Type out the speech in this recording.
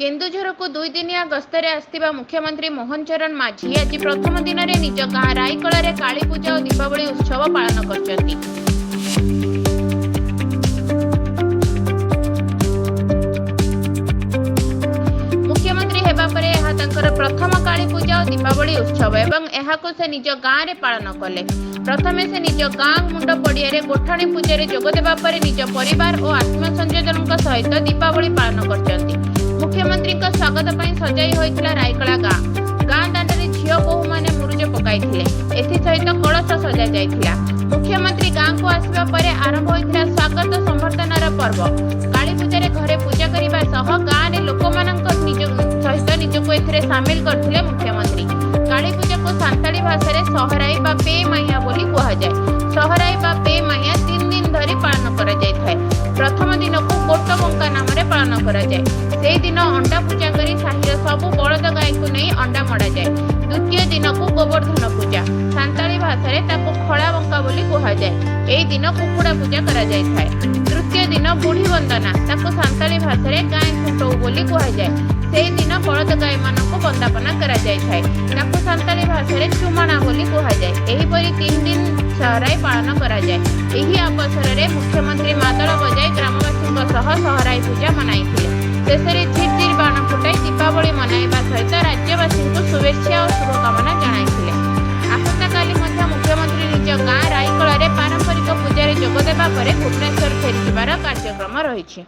केन्दुझरको 2 दिनिया गस्तरे आस्थिबा मुख्यमंत्री मोहन चरण माझी आज प्रथम दिन में निज गाँ रायकलारे काली पूजा और दीपावली उत्सव पालन करछंती। मुख्यमंत्री हेबा परे एहा तांकर प्रथम काली पूजा और दीपावली उत्सव एवं एहाको से निज गाँ रे पालन कले। प्रथमे से निज गाँ मुंड पड़िया रे गोठाणी पूजा जोग देबा परे निज परिवार और आत्मीय संयोजन सहित दीपावली पालन करछंती। मुख्यमंत्री स्वागत पर सजाई होता रायकला गाँ दाण्डे झील बोहू मैंने मुरुज पकाई सहित कलश सजा जाइथिला। मुख्यमंत्री गाँ को आसवा परे आरंभ होइथिला स्वागत संबर्धनार पर्व। काली पूजा घरे पूजा करने सह गाँव में लोक सहित निजको एथिरे सामिल करथिले मुख्यमंत्री। काली पूजा को सांताली भाषा सहराई बा पे माइया बोली कहुए। सहराई बा पे माइया 3 दिन धरी पालन करा जाय। प्रथम दिन को गोटबंका नाम पालन करा जाय। से दिन अंडा पूजा करी साहिर सबु बलद गाय को नहीं अंडा मड़ा जाए। द्वितीय दिन को गोवर्धन पूजा सांताली भाषा ताको खड़ा बंका बोली कहुए। एही दिन कुकुड़ा पूजा करा जाय थाए। तृतीय दिन बुढ़ी वंदना ताको सांताली भाषा गाय खुंटौ बोली कहुए। से दिन बलद गाय मानक वंदापना करा जाय थाए। ताको सांताली भाषा चुमाणा बोली कहुए। एहीपरि 3 दिन सहराई पालन करा जाय। एही अवसर में मुख्यमंत्री मादल बजाई ग्रामवासी सहराई पूजा मनाइथिले। शेषे झिरझिर बाण फुटाई दीपावली मनाइबा सहित राज्यवासी को शुभेच्छा और शुभकामना जणाइथिले। आसंता काली मुख्यमंत्री निज गाँ रायकलारे पारंपरिक पूजा जोग देबा परे भुवनेश्वर फेरिबार कार्यक्रम रहिछि।